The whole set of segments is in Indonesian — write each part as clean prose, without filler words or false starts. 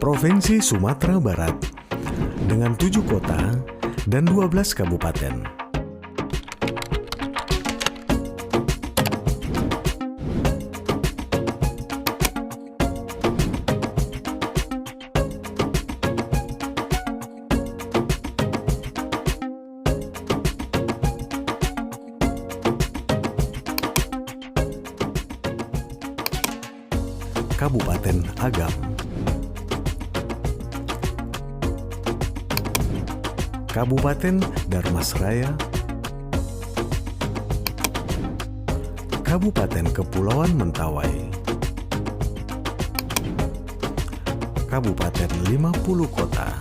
Provinsi Sumatera Barat dengan 7 kota dan 12 kabupaten. Kabupaten Agam, Kabupaten Darmasraya, Kabupaten Kepulauan Mentawai, Kabupaten 50 Kota,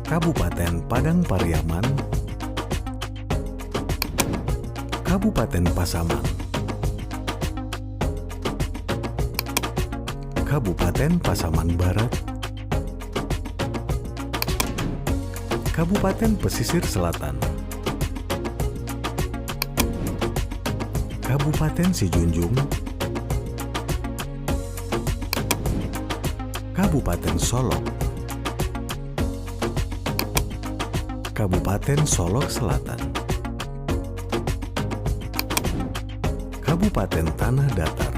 Kabupaten Padang Pariaman, Kabupaten Pasaman, Kabupaten Pasaman Barat, Kabupaten Pesisir Selatan, Kabupaten Sijunjung, Kabupaten Solok, Kabupaten Solok Selatan, Kabupaten Tanah Datar,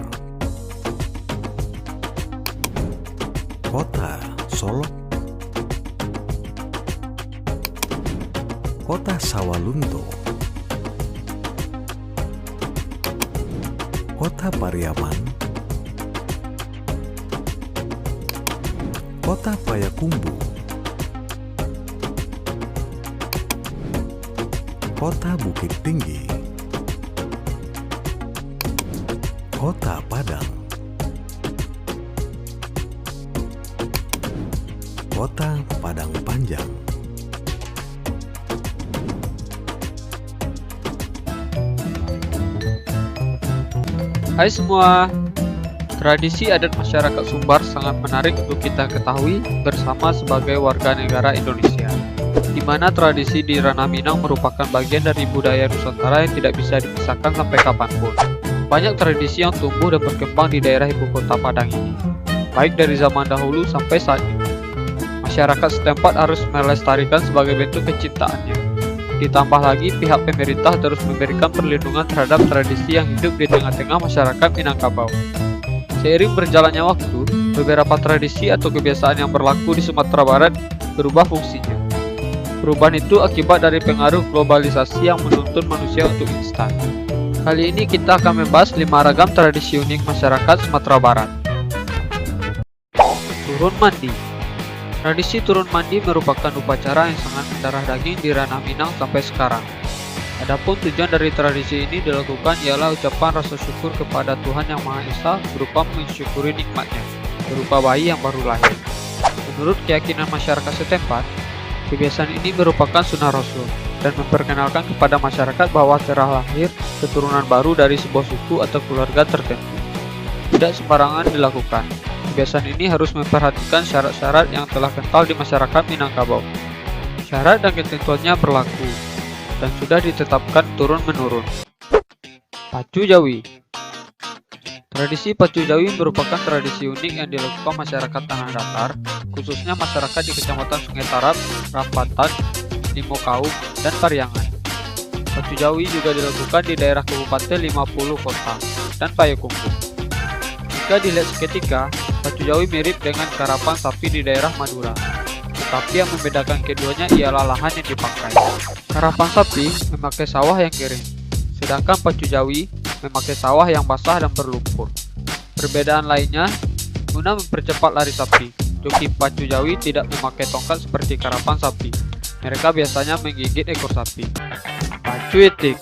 Kota Solok, Kota Sawalunto, Kota Pariaman, Kota Payakumbuh, Kota Bukit Tinggi, Kota Padang, Kota Padang Panjang. Hai semua, tradisi adat masyarakat Sumbar sangat menarik untuk kita ketahui bersama sebagai warga negara Indonesia, di mana tradisi di Ranah Minang merupakan bagian dari budaya Nusantara yang tidak bisa dipisahkan sampai kapanpun. Banyak tradisi yang tumbuh dan berkembang di daerah ibu kota Padang ini, baik dari zaman dahulu sampai saat ini. Masyarakat setempat harus melestarikan sebagai bentuk kecintaannya. Ditambah lagi pihak pemerintah terus memberikan perlindungan terhadap tradisi yang hidup di tengah-tengah masyarakat Minangkabau. Seiring berjalannya waktu, beberapa tradisi atau kebiasaan yang berlaku di Sumatera Barat berubah fungsinya. Perubahan itu akibat dari pengaruh globalisasi yang menuntun manusia untuk instan. Kali ini kita akan membahas 5 ragam tradisi unik masyarakat Sumatera Barat. Turun mandi. Tradisi turun mandi merupakan upacara yang sangat mendarah daging di Ranah Minang sampai sekarang. Adapun tujuan dari tradisi ini dilakukan ialah ucapan rasa syukur kepada Tuhan Yang Maha Esa berupa mensyukuri nikmatnya, berupa bayi yang baru lahir. Menurut keyakinan masyarakat setempat, kebiasaan ini merupakan sunnah Rasul dan memperkenalkan kepada masyarakat bahwa telah lahir keturunan baru dari sebuah suku atau keluarga tertentu. Tidak sembarangan dilakukan. Kebiasaan ini harus memperhatikan syarat-syarat yang telah kental di masyarakat Minangkabau. Syarat dan ketentuannya berlaku dan sudah ditetapkan turun-menurun. Pacu Jawi. Tradisi Pacu Jawi merupakan tradisi unik yang dilakukan masyarakat Tanah Datar, khususnya masyarakat di Kecamatan Sungai Tarap, Rampatan, Limokaum, dan Pariangan. Pacu Jawi juga dilakukan di daerah Kabupaten 50 Kota dan Payakumbuh. Jika dilihat seketika, Pacu Jawi mirip dengan karapan sapi di daerah Madura. Tetapi yang membedakan keduanya ialah lahan yang dipakai. Karapan sapi memakai sawah yang kering, sedangkan Pacu Jawi memakai sawah yang basah dan berlumpur. Perbedaan lainnya, guna mempercepat lari sapi, joki Pacu Jawi tidak memakai tongkat seperti karapan sapi. Mereka biasanya menggigit ekor sapi. Pacu Itik.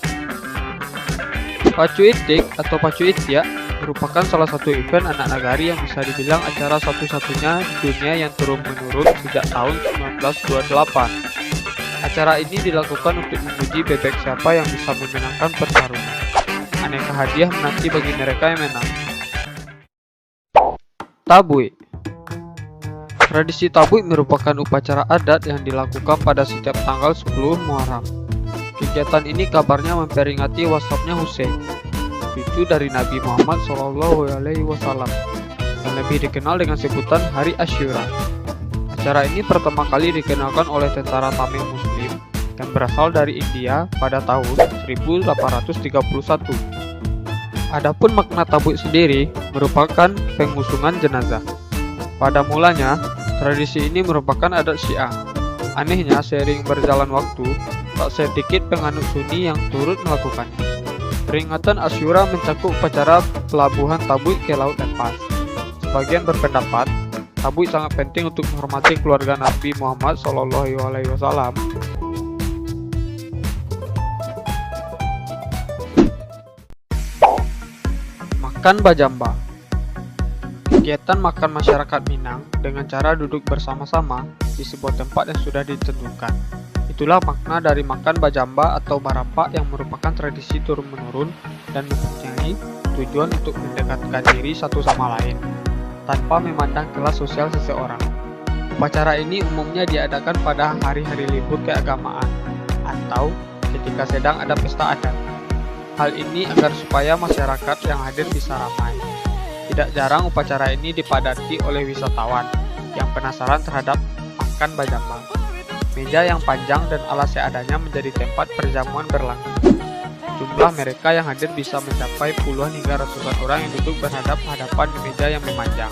Pacu Itik atau Pacu Itiak merupakan salah satu event anak nagari yang bisa dibilang acara satu-satunya di dunia yang turun-menurun sejak tahun 1928. Acara ini dilakukan untuk menguji bebek siapa yang bisa memenangkan pertarungan. Aneka hadiah menanti bagi mereka yang menang. Tabui. Tradisi tabui merupakan upacara adat yang dilakukan pada setiap tanggal 10 Muharram. Kegiatan ini kabarnya memperingati wafatnya Husain, cucu dari Nabi Muhammad SAW. yang lebih dikenal dengan sebutan Hari Asyura. Acara ini pertama kali dikenalkan oleh tentara Tamil Muslim yang berasal dari India pada tahun 1831. Adapun makna tabuk sendiri merupakan pengusungan jenazah. Pada mulanya, tradisi ini merupakan adat Syiah. Anehnya, seiring berjalan waktu, tak sedikit penganut Sunni yang turut melakukannya. Peringatan Asyura mencakup upacara pelabuhan tabuk ke Laut Lepas. Sebagian berpendapat, tabuk sangat penting untuk menghormati keluarga Nabi Muhammad SAW. Makan bajamba. Kegiatan makan masyarakat Minang dengan cara duduk bersama-sama di sebuah tempat yang sudah ditentukan. Itulah makna dari makan bajamba atau barampak yang merupakan tradisi turun-menurun dan mempunyai tujuan untuk mendekatkan diri satu sama lain tanpa memandang kelas sosial seseorang. Upacara ini umumnya diadakan pada hari-hari libur keagamaan atau ketika sedang ada pesta adat. Hal ini agar supaya masyarakat yang hadir bisa ramai. Tidak jarang upacara ini dipadati oleh wisatawan yang penasaran terhadap makan bajamba. Meja yang panjang dan alas seadanya menjadi tempat perjamuan berlangsung. Jumlah mereka yang hadir bisa mencapai puluhan hingga ratusan orang yang duduk berhadap-hadapan di meja yang memanjang.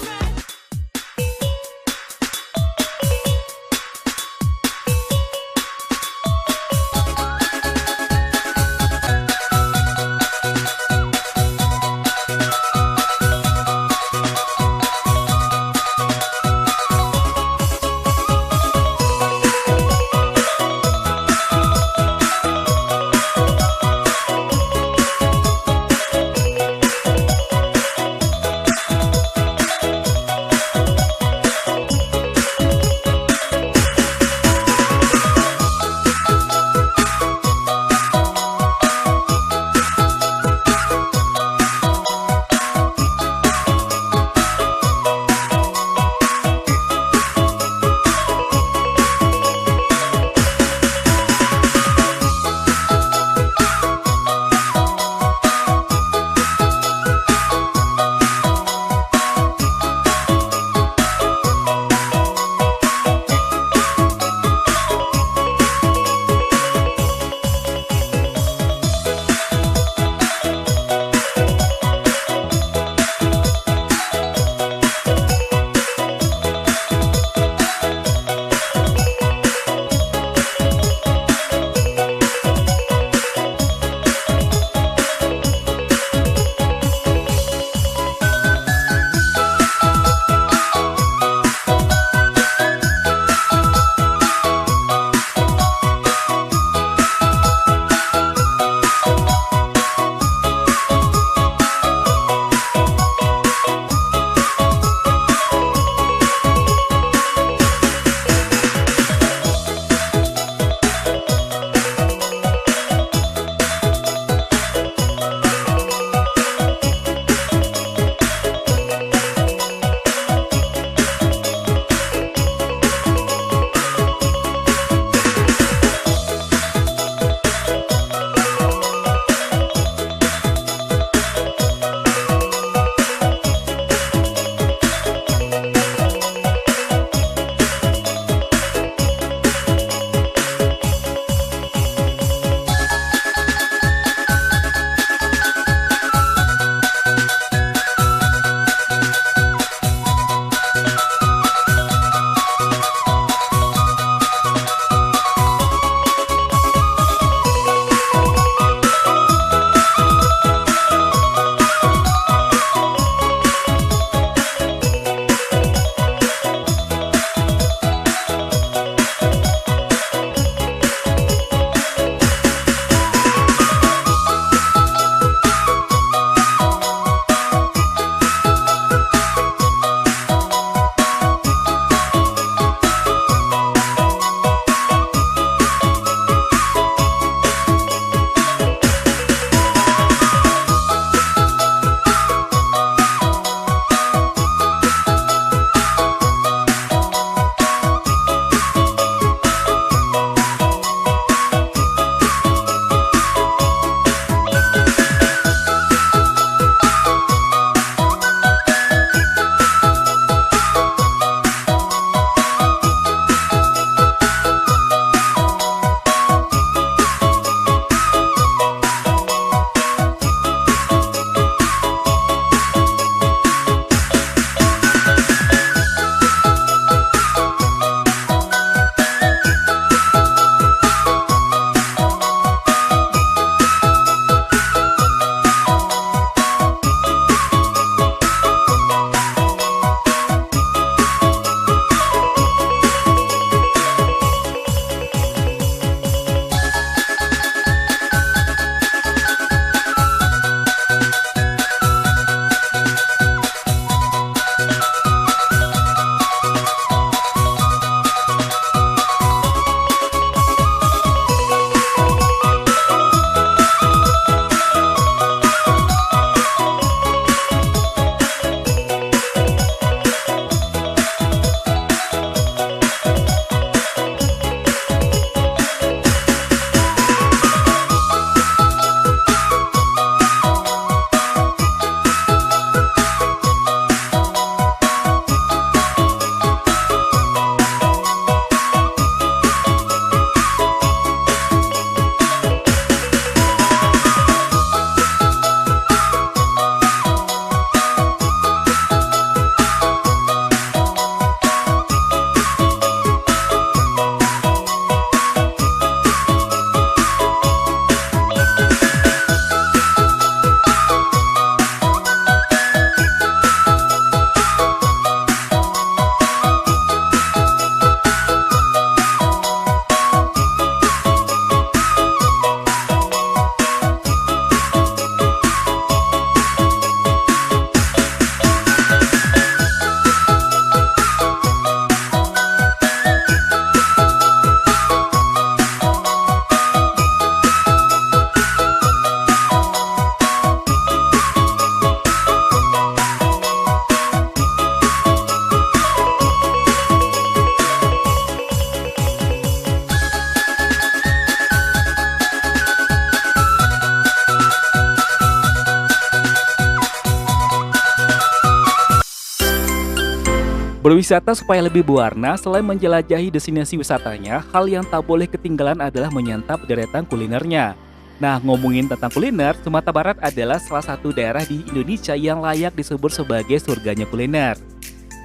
Berwisata supaya lebih berwarna, selain menjelajahi destinasi wisatanya, hal yang tak boleh ketinggalan adalah menyantap deretan kulinernya. Nah, ngomongin tentang kuliner, Sumatera Barat adalah salah satu daerah di Indonesia yang layak disebut sebagai surganya kuliner.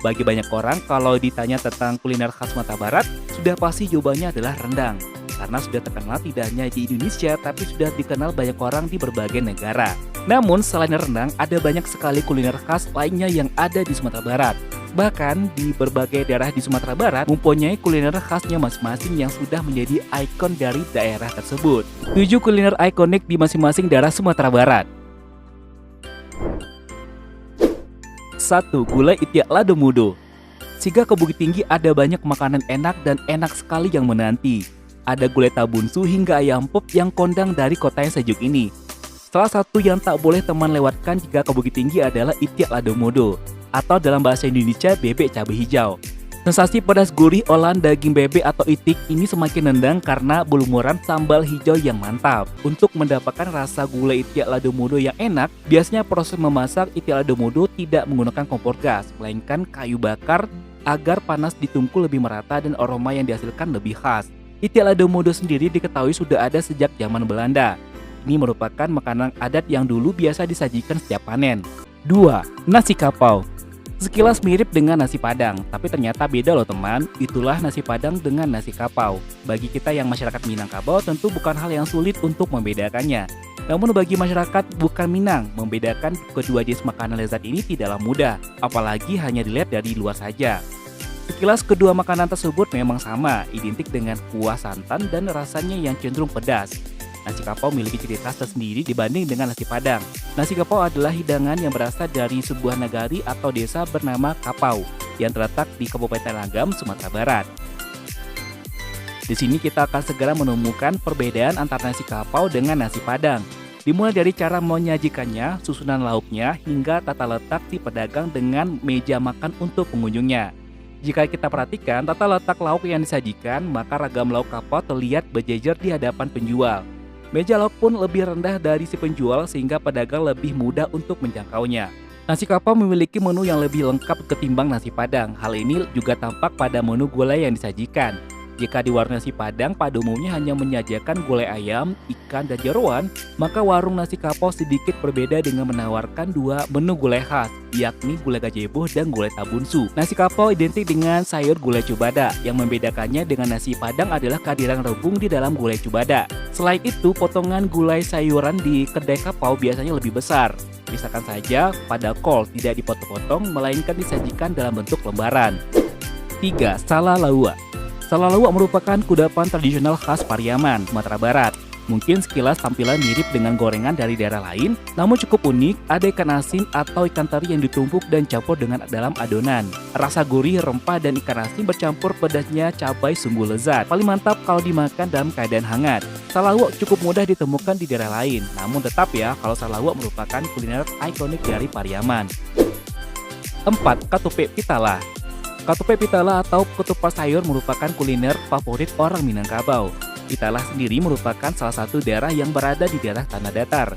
Bagi banyak orang, kalau ditanya tentang kuliner khas Sumatera Barat, sudah pasti jawabannya adalah rendang. Karena sudah terkenal tidak hanya di Indonesia, tapi sudah dikenal banyak orang di berbagai negara. Namun, selain rendang, ada banyak sekali kuliner khas lainnya yang ada di Sumatera Barat. Bahkan, di berbagai daerah di Sumatera Barat mempunyai kuliner khasnya masing-masing yang sudah menjadi ikon dari daerah tersebut. 7 kuliner ikonik di masing-masing daerah Sumatera Barat. 1. Gulai Itiak Lado Mudo. Jika ke Bukit Tinggi ada banyak makanan enak dan enak sekali yang menanti. Ada gulai tabunsu hingga ayam pop yang kondang dari kota yang sejuk ini. Salah satu yang tak boleh teman lewatkan jika ke Bukit Tinggi adalah Itiak Lado Mudo, atau dalam bahasa Indonesia bebek cabai hijau. Sensasi pedas gurih olahan daging bebek atau itik ini semakin nendang karena berlumuran sambal hijau yang mantap. Untuk mendapatkan rasa gulai Itiak Lado Mudo yang enak, biasanya proses memasak Itiak Lado Mudo tidak menggunakan kompor gas, melainkan kayu bakar agar panas ditungku lebih merata dan aroma yang dihasilkan lebih khas. Itiak Lado Mudo sendiri diketahui sudah ada sejak zaman Belanda. Ini merupakan makanan adat yang dulu biasa disajikan setiap panen. 2. Nasi kapau. Sekilas mirip dengan nasi padang, tapi ternyata beda loh teman. Itulah nasi padang dengan nasi kapau. Bagi kita yang masyarakat Minangkabau tentu bukan hal yang sulit untuk membedakannya. Namun bagi masyarakat bukan Minang, membedakan kedua jenis makanan lezat ini tidaklah mudah, apalagi hanya dilihat dari luar saja. Sekilas kedua makanan tersebut memang sama, identik dengan kuah santan dan rasanya yang cenderung pedas. Nasi kapau memiliki ciri khas tersendiri dibanding dengan nasi padang. Nasi kapau adalah hidangan yang berasal dari sebuah nagari atau desa bernama Kapau yang terletak di Kabupaten Agam, Sumatera Barat. Di sini kita akan segera menemukan perbedaan antara nasi kapau dengan nasi padang. Dimulai dari cara menyajikannya, susunan lauknya, hingga tata letak si pedagang dengan meja makan untuk pengunjungnya. Jika kita perhatikan tata letak lauk yang disajikan, maka ragam lauk kapau terlihat berjejer di hadapan penjual. Meja lauk pun lebih rendah dari si penjual sehingga pedagang lebih mudah untuk menjangkaunya. Nasi kapau memiliki menu yang lebih lengkap ketimbang nasi padang. Hal ini juga tampak pada menu gulai yang disajikan. Jika di warung nasi padang pada umumnya hanya menyajikan gulai ayam, ikan, dan jeroan, maka warung nasi kapau sedikit berbeda dengan menawarkan dua menu gulai khas, yakni gulai gazebo dan gulai tabunsu. Nasi kapau identik dengan sayur gulai cubada. Yang membedakannya dengan nasi padang adalah kehadiran rebung di dalam gulai cubada. Selain itu, potongan gulai sayuran di kedai kapau biasanya lebih besar. Misalkan saja pada kol tidak dipotong-potong, melainkan disajikan dalam bentuk lembaran. 3. Salalaua. Salalaua merupakan kudapan tradisional khas Pariaman, Sumatera Barat. Mungkin sekilas tampilan mirip dengan gorengan dari daerah lain, namun cukup unik. Ada ikan asin atau ikan teri yang ditumbuk dan campur dengan dalam adonan. Rasa gurih, rempah, dan ikan asin bercampur pedasnya cabai sungguh lezat. Paling mantap kalau dimakan dalam keadaan hangat. Salalaua cukup mudah ditemukan di daerah lain, namun tetap ya kalau salalaua merupakan kuliner ikonik dari Pariaman. 4. Katupe Pitala. Katupe pitala atau ketupat sayur merupakan kuliner favorit orang Minangkabau. Pitala sendiri merupakan salah satu daerah yang berada di daerah tanah datar.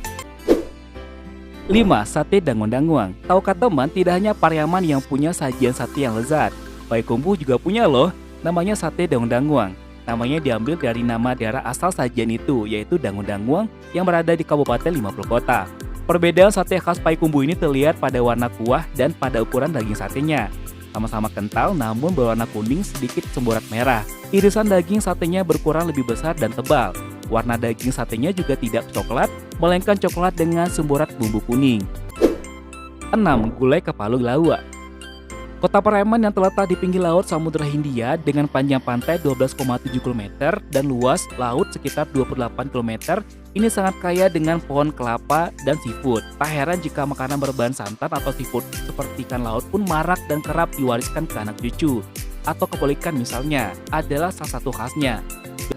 5. Sate Dangon-Danguang. Tahukah teman, tidak hanya Pariaman yang punya sajian sate yang lezat. Payakumbuh juga punya loh, namanya sate Dangon-Danguang. Namanya diambil dari nama daerah asal sajian itu, yaitu Dangon-Danguang yang berada di Kabupaten 50 Kota. Perbedaan sate khas Payakumbuh ini terlihat pada warna kuah dan pada ukuran daging satenya. Sama-sama kental namun berwarna kuning sedikit semburat merah. Irisan daging satenya berkurang lebih besar dan tebal. Warna daging satenya juga tidak coklat, melainkan coklat dengan semburat bumbu kuning. 6. Gulai Kepalu Laua. Kota Pariaman yang terletak di pinggir laut Samudra Hindia dengan panjang pantai 12,7 km dan luas laut sekitar 28 km, ini sangat kaya dengan pohon kelapa dan seafood. Tak heran jika makanan berbahan santan atau seafood seperti ikan laut pun marak dan kerap diwariskan ke anak cucu. Atau kebalikan misalnya, adalah salah satu khasnya.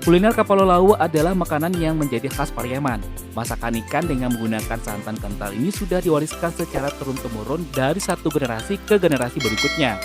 Kuliner Kepalu Laua adalah makanan yang menjadi khas Pariaman. Masakan ikan dengan menggunakan santan kental ini sudah diwariskan secara turun-temurun dari satu generasi ke generasi berikutnya.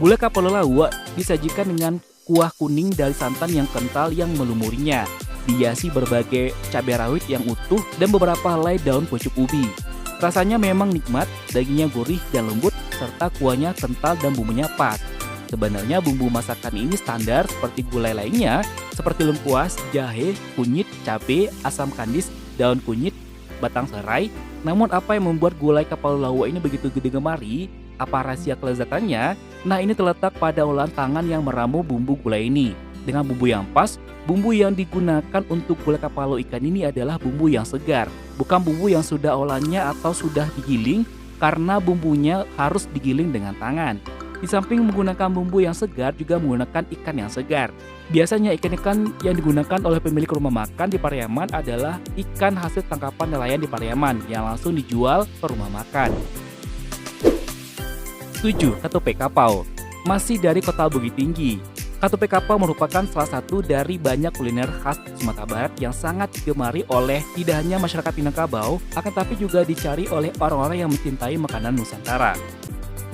Gulai Kepalu Laua disajikan dengan kuah kuning dari santan yang kental yang melumurinya, dihiasi berbagai cabai rawit yang utuh dan beberapa helai daun pucuk ubi. Rasanya memang nikmat, dagingnya gurih dan lembut, serta kuahnya kental dan bumbunya pas. Sebenarnya bumbu masakan ini standar seperti gulai lainnya, seperti lengkuas, jahe, kunyit, cabai, asam kandis, daun kunyit, batang serai. Namun apa yang membuat gulai kapal lawa ini begitu digemari? Apa rahasia kelezatannya? Nah, ini terletak pada olahan tangan yang meramu bumbu gulai ini. Dengan bumbu yang pas, bumbu yang digunakan untuk gulai kapal ikan ini adalah bumbu yang segar, bukan bumbu yang sudah olahannya atau sudah digiling, karena bumbunya harus digiling dengan tangan. Di samping menggunakan bumbu yang segar, juga menggunakan ikan yang segar. Biasanya ikan-ikan yang digunakan oleh pemilik rumah makan di Pariaman adalah ikan hasil tangkapan nelayan di Pariaman yang langsung dijual ke rumah makan. 7. Katupe Kapau. Masih dari kota Bukit Tinggi. Katupe Kapau merupakan salah satu dari banyak kuliner khas Sumatera Barat yang sangat digemari oleh tidak hanya masyarakat Minangkabau, akan tapi juga dicari oleh orang-orang yang mencintai makanan Nusantara.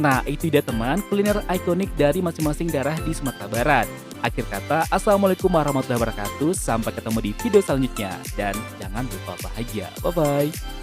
Nah, itu dia teman, kuliner ikonik dari masing-masing daerah di Sumatera Barat. Akhir kata, Assalamualaikum warahmatullahi wabarakatuh. Sampai ketemu di video selanjutnya. Dan jangan lupa bahagia. Bye-bye.